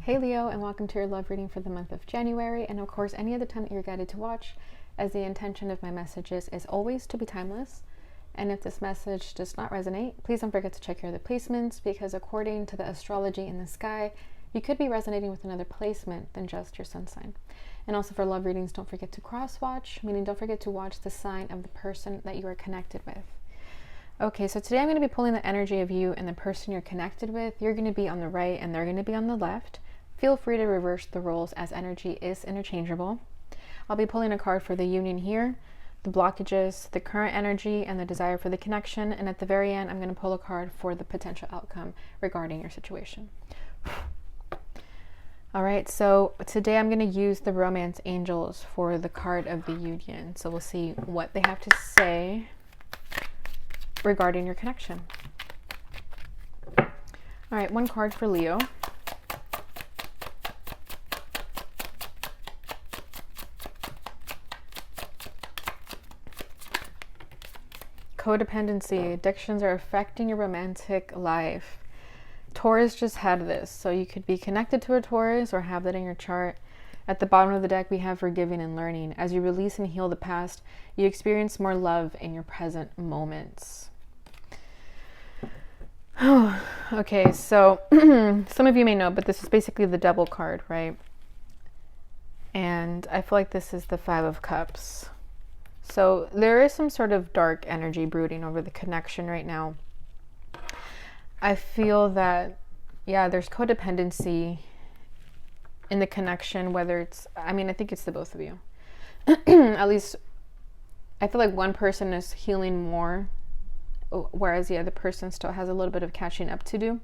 Hey Leo, and welcome to your love reading for the month of January, and of course any other time that you're guided to watch, as the intention of my messages is always to be timeless. And if this message does not resonate, please don't forget to check your other placements, because according to the astrology in the sky, you could be resonating with another placement than just your sun sign. And also for love readings, don't forget to cross watch, meaning don't forget to watch the sign of the person that you are connected with. Okay, so today I'm going to be pulling the energy of you and the person you're connected with. You're going to be on the right and they're going to be on the left. Feel free to reverse the roles, as energy is interchangeable. I'll be pulling a card for the union here, the blockages, the current energy, and the desire for the connection. And at the very end, I'm going to pull a card for the potential outcome regarding your situation. All right, so today I'm going to use the romance angels for the card of the union. So we'll see what they have to say regarding your connection. All right, one card for Leo. Codependency, addictions are affecting your romantic life. Taurus just had this, so you could be connected to a Taurus or have that in your chart. At the bottom of the deck, we have forgiving and learning. As you release and heal the past, you experience more love in your present moments. Okay, so some of you may know, but this is basically the Devil card, right? And I feel like this is the Five of Cups. So there is some sort of dark energy brooding over the connection right now. I feel that, yeah, there's codependency in the connection, whether it's, I think it's the both of you. At least I feel like one person is healing more, whereas the other person still has a little bit of catching up to do.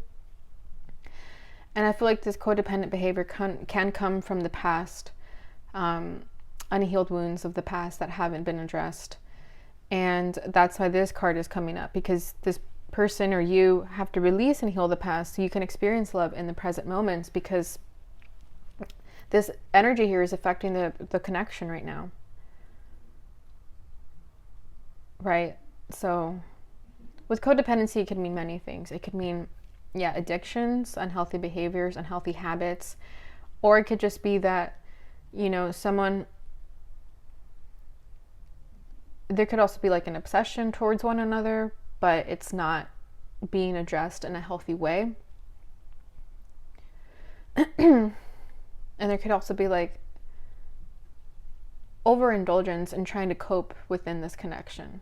And I feel like this codependent behavior can come from the past, unhealed wounds of the past that haven't been addressed. And that's why this card is coming up, because this person or you have to release and heal the past so you can experience love in the present moments, because this energy here is affecting the connection right now. Right? So with codependency, it could mean many things. It could mean, addictions, unhealthy behaviors, unhealthy habits, or it could just be that, there could also be like an obsession towards one another, but it's not being addressed in a healthy way. And there could also be like overindulgence in trying to cope within this connection.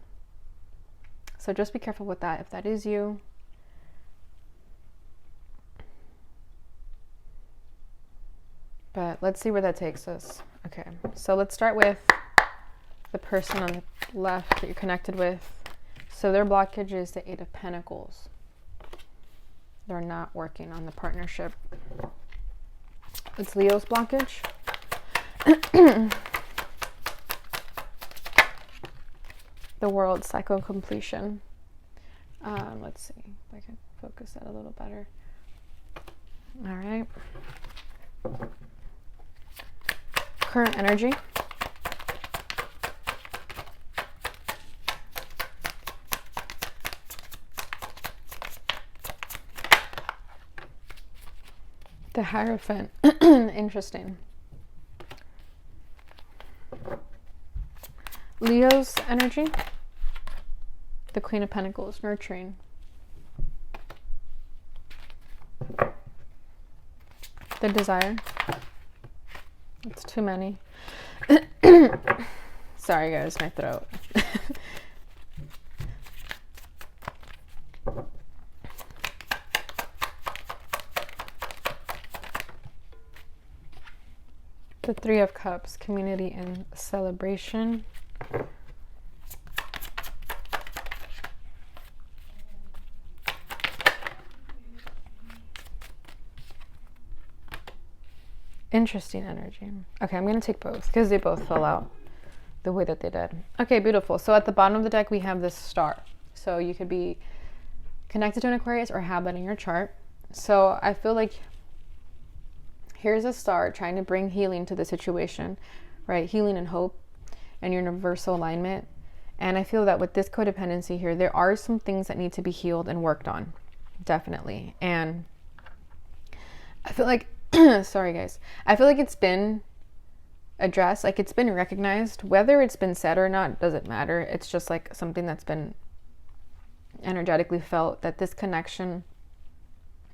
So just be careful with that if that is you. But let's see where that takes us. Okay, so let's start with the person on the left that you're connected with. So their blockage is the Eight of Pentacles. They're not working on the partnership. It's Leo's blockage. The World, cycle completion. Let's see if I can focus that a little better. All right. Current energy. The Hierophant. Interesting. Leo's energy. The Queen of Pentacles, nurturing. The Desire. It's too many. Sorry guys, my throat. The Three of Cups, community and celebration. Interesting energy. Okay, I'm going to take both because they both fell out the way that they did. Okay, beautiful. So at the bottom of the deck, we have this star. So you could be connected to an Aquarius or have that in your chart. So I feel like here's a star trying to bring healing to the situation, right? Healing and hope and universal alignment. And I feel that with this codependency here, there are some things that need to be healed and worked on, definitely. And I feel like sorry guys, I feel like it's been addressed, like it's been recognized. Whether it's been said or not doesn't matter. It's just like something that's been energetically felt, that this connection,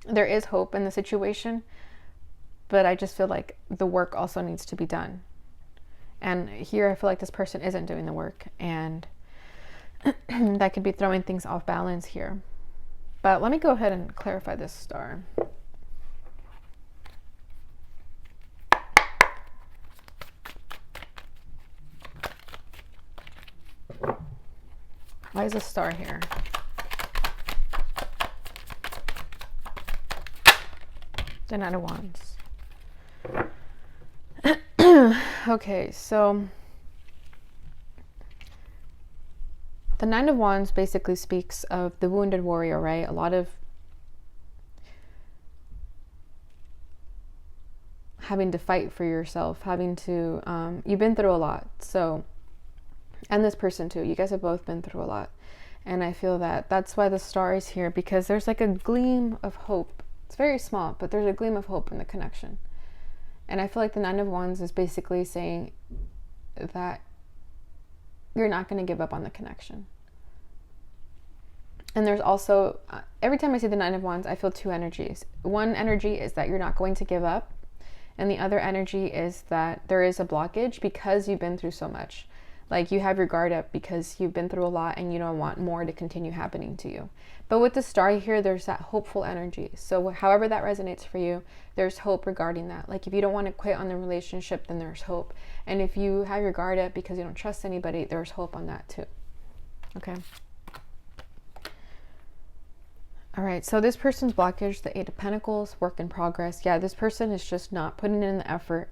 there is hope in the situation, but I just feel like the work also needs to be done. And here I feel like this person isn't doing the work, and that could be throwing things off balance here. But let me go ahead and clarify this star. Why is a star here? The Nine of Wands. Okay, so the Nine of Wands basically speaks of the wounded warrior, right? A lot of having to fight for yourself, having to, you've been through a lot. So, and this person too, you guys have both been through a lot. And I feel that that's why the star is here, because there's like a gleam of hope. It's very small, but there's a gleam of hope in the connection. And I feel like the Nine of Wands is basically saying that you're not going to give up on the connection. And there's also, every time I see the Nine of Wands, I feel two energies. One energy is that you're not going to give up. And the other energy is that there is a blockage because you've been through so much. Like you have your guard up because you've been through a lot and you don't want more to continue happening to you. But with the star here, there's that hopeful energy. So however that resonates for you, there's hope regarding that. Like if you don't want to quit on the relationship, then there's hope. And if you have your guard up because you don't trust anybody, there's hope on that too. Okay. All right. So this person's blockage, the Eight of Pentacles, work in progress. Yeah, this person is just not putting in the effort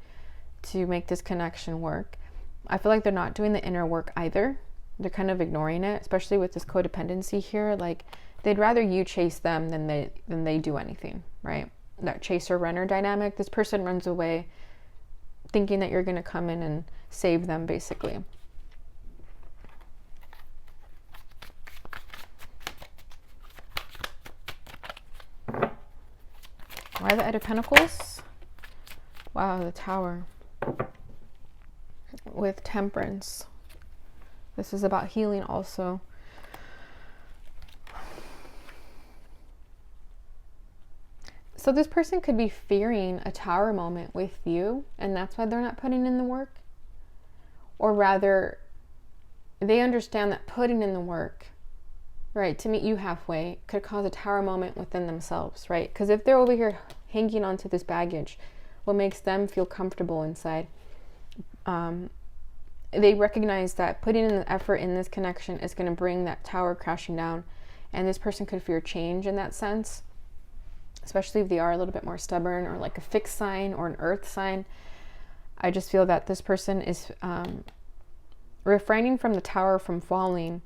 to make this connection work. I feel like they're not doing the inner work either. They're kind of ignoring it, especially with this codependency here. Like they'd rather you chase them than they do anything, right? That chaser runner dynamic. This person runs away thinking that you're going to come in and save them, basically. Why the Eight of Pentacles? Wow, the Tower. With Temperance. This is about healing also. So this person could be fearing a Tower moment with you, and that's why they're not putting in the work. Or rather, they understand that putting in the work, right, to meet you halfway could cause a Tower moment within themselves, right? Because if they're over here hanging onto this baggage, what makes them feel comfortable inside, they recognize that putting in the effort in this connection is going to bring that Tower crashing down. And this person could fear change in that sense, especially if they are a little bit more stubborn or like a fixed sign or an earth sign. I just feel that this person is refraining from the Tower from falling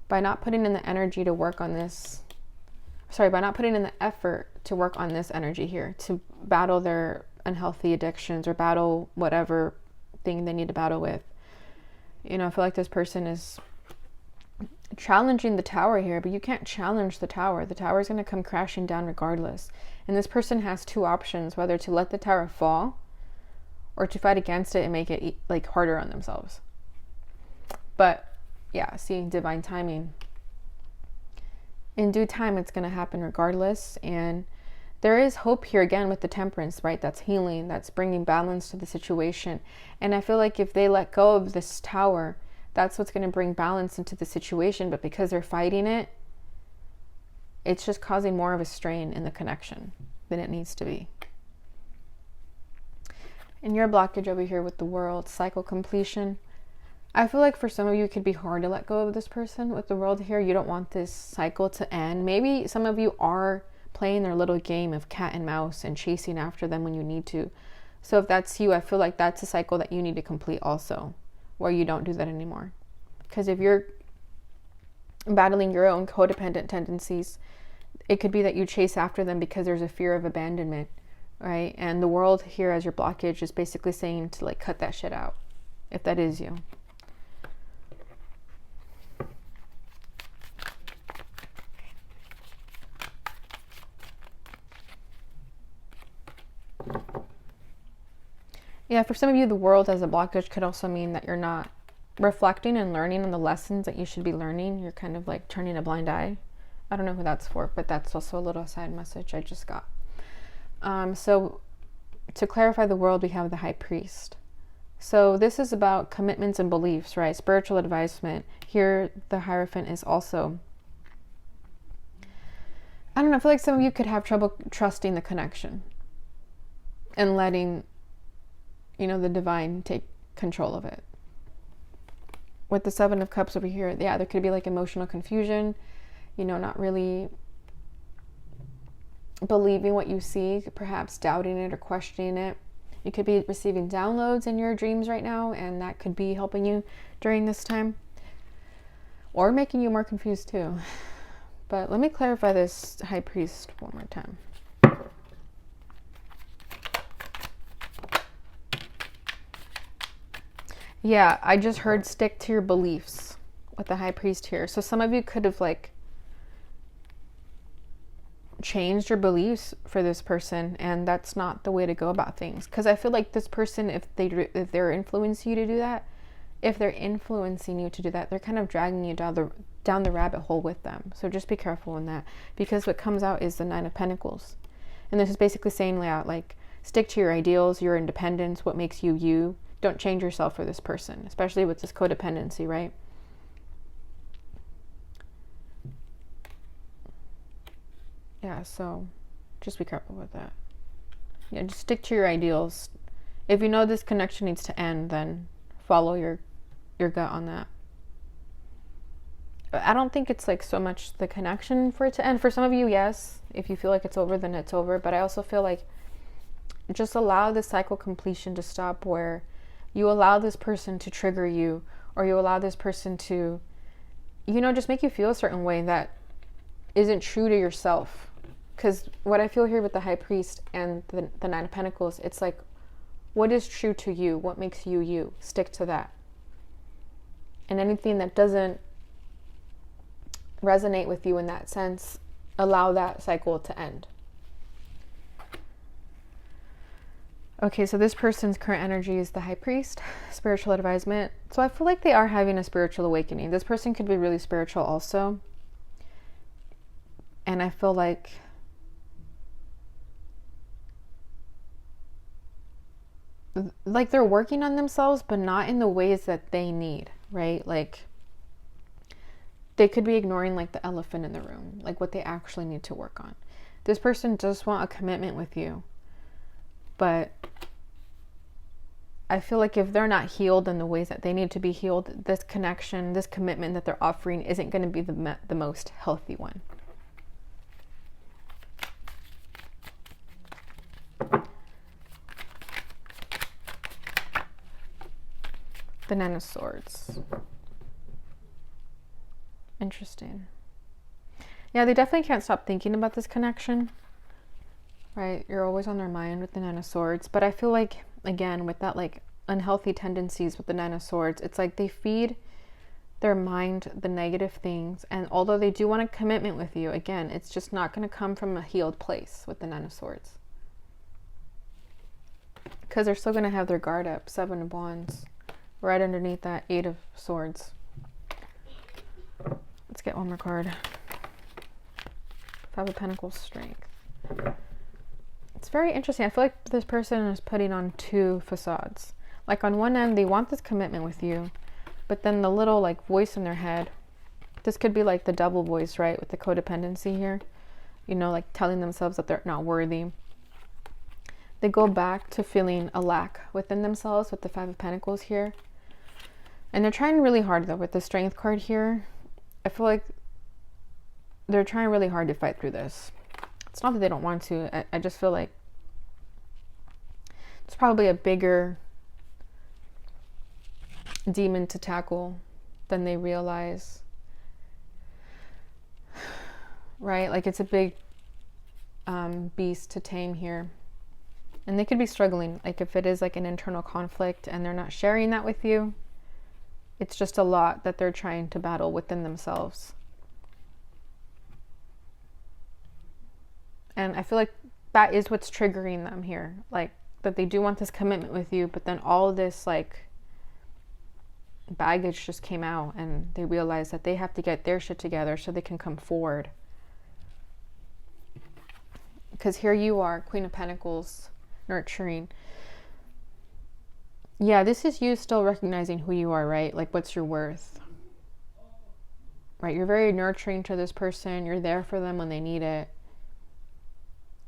by not putting in the energy to work on this. Sorry, by not putting in the effort to work on this energy here, to battle their unhealthy addictions or battle whatever thing they need to battle with. You know, I feel like this person is challenging the Tower here, but you can't challenge the Tower. The Tower is going to come crashing down regardless. And this person has two options, whether to let the Tower fall or to fight against it and make it like harder on themselves. But yeah, seeing divine timing. In due time, it's going to happen regardless. And there is hope here again with the Temperance, right? That's healing, that's bringing balance to the situation. And I feel like if they let go of this Tower, that's what's going to bring balance into the situation. But because they're fighting it, it's just causing more of a strain in the connection than it needs to be. And your blockage over here with the World, cycle completion. I feel like for some of you, it could be hard to let go of this person with the World here. You don't want this cycle to end. Maybe some of you are playing their little game of cat and mouse and chasing after them when you need to. So if that's you, I feel like that's a cycle that you need to complete also, where you don't do that anymore. Because if you're battling your own codependent tendencies, it could be that you chase after them because there's a fear of abandonment, right? And the World here as your blockage is basically saying to like cut that shit out, if that is you. Yeah, for some of you, the world as a blockage could also mean that you're not reflecting and learning on the lessons that you should be learning. You're kind of like turning a blind eye. I don't know who that's for, but that's also a little side message I just got. So to clarify the world, we have the High Priest. So this is about commitments and beliefs, right? Spiritual advisement. Here, the Hierophant is also, I don't know, I feel like some of you could have trouble trusting the connection and letting, the divine take control of it. With the Seven of Cups over here, yeah, there could be like emotional confusion, not really believing what you see, perhaps doubting it or questioning it. You could be receiving downloads in your dreams right now, and that could be helping you during this time, or making you more confused too. But let me clarify this High Priest one more time. Yeah, I just heard stick to your beliefs with the High Priest here. So some of you could have like changed your beliefs for this person, and that's not the way to go about things. Because I feel like this person, if they're influencing you to do that, they're kind of dragging you down the rabbit hole with them. So just be careful in that, because what comes out is the Nine of Pentacles, and this is basically saying like stick to your ideals, your independence, what makes you you. Don't change yourself for this person, especially with this codependency, right? Yeah, so just be careful with that. Yeah, just stick to your ideals. If you know this connection needs to end, then follow your gut on that. I don't think it's like so much the connection for it to end. For some of you, yes. If you feel like it's over, then it's over. But I also feel like just allow the cycle completion to stop, where you allow this person to trigger you, or you allow this person to, just make you feel a certain way that isn't true to yourself. Because what I feel here with the High Priest and the Nine of Pentacles, it's like, what is true to you? What makes you you? Stick to that. And anything that doesn't resonate with you in that sense, allow that cycle to end. Okay, so this person's current energy is the High Priest, spiritual advisement. So I feel like they are having a spiritual awakening. This person could be really spiritual also. And I feel like they're working on themselves, but not in the ways that they need, right? Like they could be ignoring like the elephant in the room, like what they actually need to work on. This person does want a commitment with you, but I feel like if they're not healed in the ways that they need to be healed, this connection, this commitment that they're offering isn't going to be the most healthy one. The Nine of Swords. Interesting. Yeah, they definitely can't stop thinking about this connection, right? You're always on their mind with the Nine of Swords. But I feel like, again, with that like unhealthy tendencies with the Nine of Swords, it's like they feed their mind the negative things. And although they do want a commitment with you, again, it's just not going to come from a healed place with the Nine of Swords. Because they're still going to have their guard up. Seven of Wands. Right underneath that Eight of Swords. Let's get one more card. Five of Pentacles, Strength. It's very interesting. I feel like this person is putting on two facades. Like on one end, they want this commitment with you, but then the little like voice in their head, this could be like the double voice, right? With the codependency here, like telling themselves that they're not worthy. They go back to feeling a lack within themselves with the Five of Pentacles here. And they're trying really hard though with the Strength card here. I feel like they're trying really hard to fight through this. It's not that they don't want to. I just feel like it's probably a bigger demon to tackle than they realize. Right? Like it's a big beast to tame here. And they could be struggling. Like if it is like an internal conflict and they're not sharing that with you, it's just a lot that they're trying to battle within themselves. And I feel like that is what's triggering them here. Like that they do want this commitment with you, but then all of this like baggage just came out, and they realize that they have to get their shit together so they can come forward. Because here you are, Queen of Pentacles, nurturing. Yeah, this is you still recognizing who you are, right? Like, what's your worth? Right? You're very nurturing to this person. You're there for them when they need it.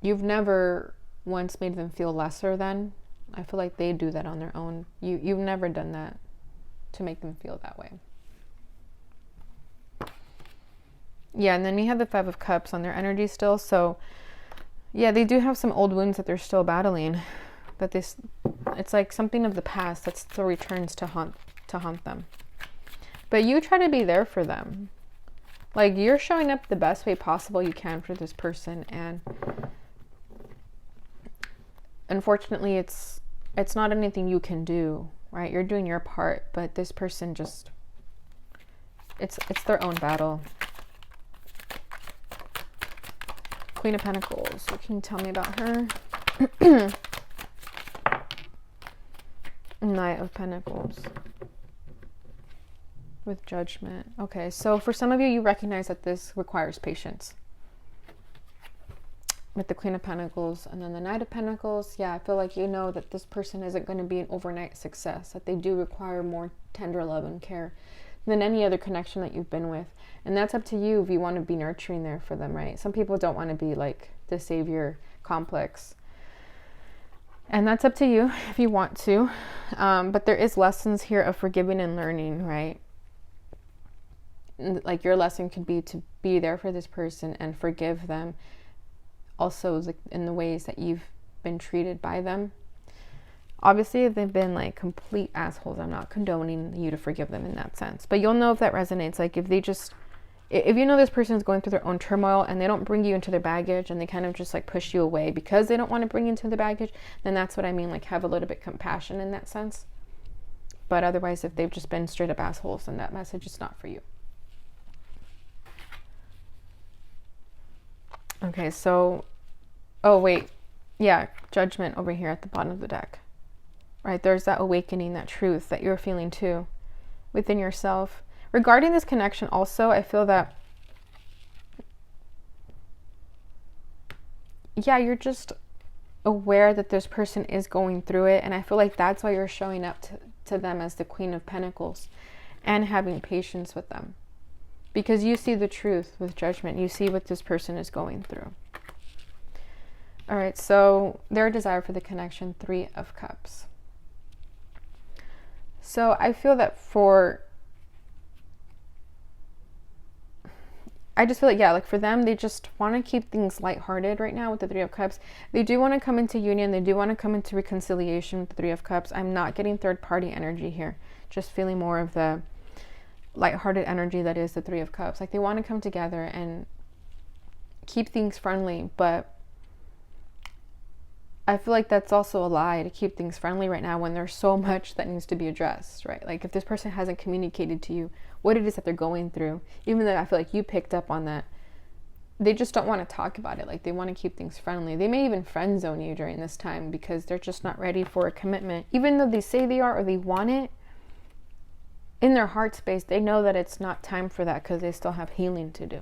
You've never once made them feel lesser than. I feel like they do that on their own. You've never done that to make them feel that way. Yeah, and then we have the Five of Cups on their energy still. So, yeah, they do have some old wounds that they're still battling. That it's like something of the past that still returns to haunt them. But you try to be there for them. Like, you're showing up the best way possible you can for this person, and unfortunately it's not anything you can do, right? You're doing your part, but this person just, it's their own battle. Queen of Pentacles, what can you tell me about her? Knight of Pentacles with Judgment. Okay, so for some of you, you recognize that this requires patience with the Queen of Pentacles. And then the Knight of Pentacles, yeah, I feel like you know that this person isn't going to be an overnight success, that they do require more tender love and care than any other connection that you've been with. And that's up to you if you want to be nurturing there for them, right? Some people don't want to be like the savior complex. And that's up to you if you want to. But there is lessons here of forgiving and learning, right? Like, your lesson could be to be there for this person and forgive them. Also, in the ways that you've been treated by them. Obviously, if they've been like complete assholes, I'm not condoning you to forgive them in that sense. But you'll know if that resonates. Like, if you know this person is going through their own turmoil and they don't bring you into their baggage and they kind of just like push you away because they don't want to bring you into the baggage, then that's what I mean. Like, have a little bit compassion in that sense. But otherwise, if they've just been straight up assholes, then that message is not for you. Okay, so, oh wait, yeah, Judgment over here at the bottom of the deck. Right, there's that awakening, that truth that you're feeling too within yourself. Regarding this connection also, I feel that, yeah, you're just aware that this person is going through it. And I feel like that's why you're showing up to them as the Queen of Pentacles and having patience with them. Because you see the truth with Judgment. You see what this person is going through. All right, so their desire for the connection, Three of Cups. So I feel that I just feel like, yeah, like for them, they just want to keep things lighthearted right now with the Three of Cups. They do want to come into union. They do want to come into reconciliation with the Three of Cups. I'm not getting third party energy here. Just feeling more of the lighthearted energy that is the Three of Cups. Like, they want to come together and keep things friendly, but I feel like that's also a lie to keep things friendly right now when there's so much that needs to be addressed, right? Like, if this person hasn't communicated to you what it is that they're going through, even though I feel like you picked up on that, they just don't want to talk about it. Like, they want to keep things friendly. They may even friend zone you during this time because they're just not ready for a commitment. Even though they say they are or they want it, in their heart space, they know that it's not time for that because they still have healing to do.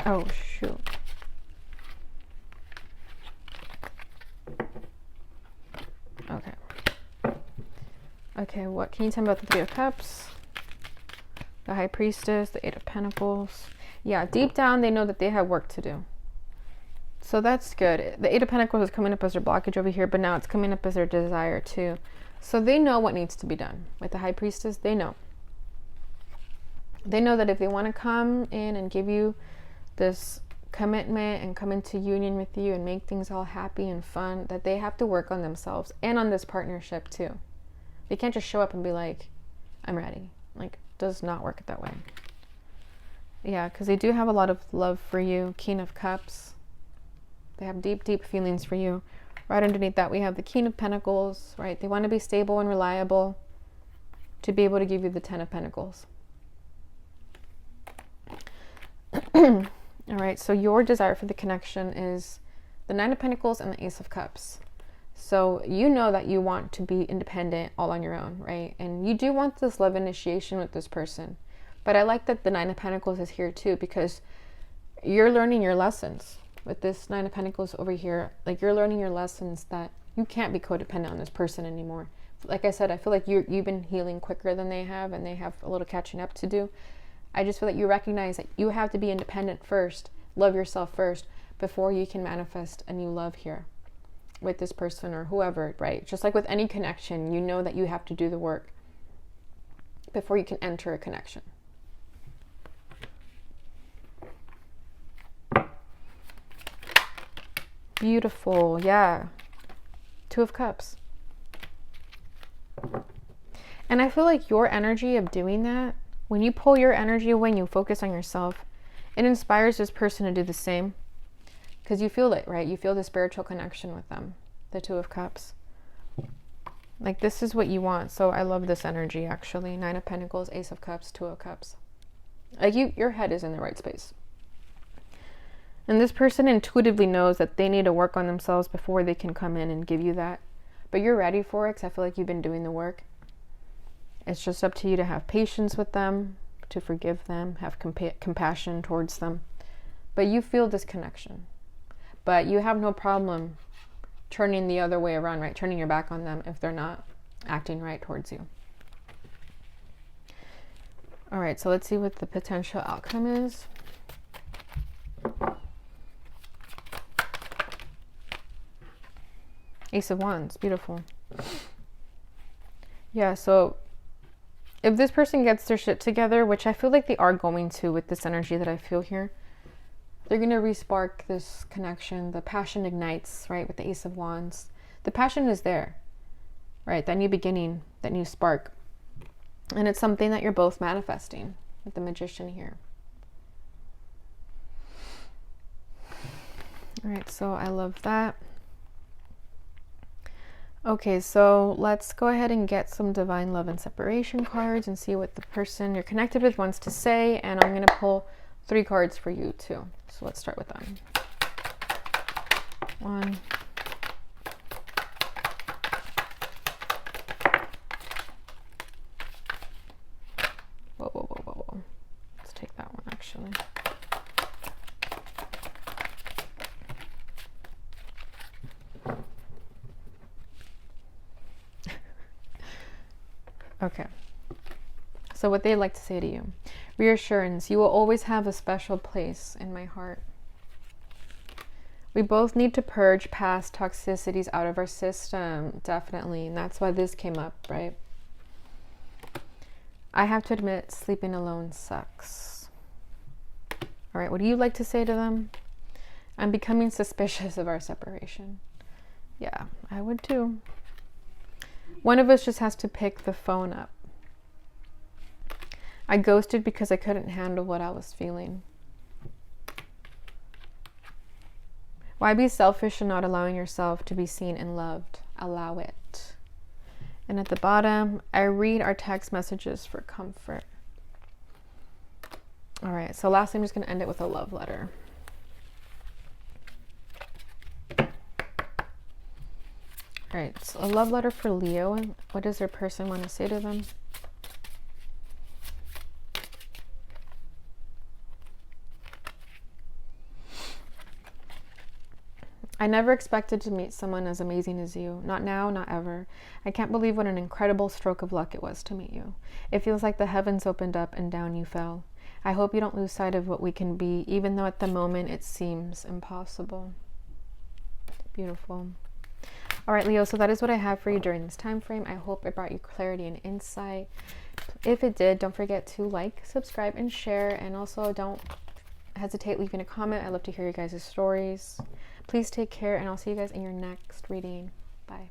Oh, shoot. Okay. Okay, what can you tell me about the Three of Cups? The High Priestess, the Eight of Pentacles. Yeah, deep down, they know that they have work to do. So that's good. The Eight of Pentacles is coming up as their blockage over here, but now it's coming up as their desire too. So they know what needs to be done. With the High Priestess, they know. They know that if they want to come in and give you this commitment and come into union with you and make things all happy and fun, that they have to work on themselves and on this partnership too. They can't just show up and be like, I'm ready. Like, does not work that way. Yeah, because they do have a lot of love for you. King of Cups. They have deep, deep feelings for you. Right underneath that, we have the King of Pentacles, right? They want to be stable and reliable to be able to give you the Ten of Pentacles. All right, so your desire for the connection is the Nine of Pentacles and the Ace of Cups. So you know that you want to be independent all on your own, right? And you do want this love initiation with this person. But I like that the Nine of Pentacles is here too, because you're learning your lessons with this Nine of Pentacles over here. Like, you're learning your lessons that you can't be codependent on this person anymore. Like I said, I feel like you've been healing quicker than they have, and they have a little catching up to do. I just feel that you recognize that you have to be independent first, love yourself first, before you can manifest a new love here with this person or whoever, right? Just like with any connection, you know that you have to do the work before you can enter a connection. Beautiful, yeah. Two of Cups. And I feel like your energy of doing that, when you pull your energy away and you focus on yourself, it inspires this person to do the same. Because you feel it, right? You feel the spiritual connection with them. The Two of Cups. Like, this is what you want. So I love this energy, actually. Nine of Pentacles, Ace of Cups, Two of Cups. Like, your head is in the right space. And this person intuitively knows that they need to work on themselves before they can come in and give you that. But you're ready for it, because I feel like you've been doing the work. It's just up to you to have patience with them, to forgive them, have compassion towards them. But you feel this connection. But you have no problem turning the other way around, right? Turning your back on them if they're not acting right towards you. All right, so let's see what the potential outcome is. Ace of Wands, beautiful. Yeah, so if this person gets their shit together, which I feel like they are going to with this energy that I feel here, they're going to re-spark this connection. The passion ignites, right, with the Ace of Wands. The passion is there, right? That new beginning, that new spark. And it's something that you're both manifesting with the Magician here. All right, so I love that. Okay, so let's go ahead and get some Divine Love and Separation cards and see what the person you're connected with wants to say. And I'm going to pull 3 cards for you too. So let's start with them. 1. Whoa, whoa, whoa, whoa, whoa. Let's take that one actually. Okay, so what they'd like to say to you. Reassurance, you will always have a special place in my heart. We both need to purge past toxicities out of our system, definitely, and that's why this came up, right? I have to admit, sleeping alone sucks. All right, what do you like to say to them? I'm becoming suspicious of our separation. Yeah, I would too. One of us just has to pick the phone up. I ghosted because I couldn't handle what I was feeling. Why be selfish and not allowing yourself to be seen and loved? Allow it. And at the bottom, I read our text messages for comfort. All right, so lastly, I'm just going to end it with a love letter. All right, so a love letter for Leo. What does their person want to say to them? I never expected to meet someone as amazing as you. Not now, not ever. I can't believe what an incredible stroke of luck it was to meet you. It feels like the heavens opened up and down you fell. I hope you don't lose sight of what we can be, even though at the moment it seems impossible. Beautiful. All right, Leo, so that is what I have for you during this time frame. I hope it brought you clarity and insight. If it did, don't forget to like, subscribe, and share. And also don't hesitate leaving a comment. I love to hear you guys' stories. Please take care, and I'll see you guys in your next reading. Bye.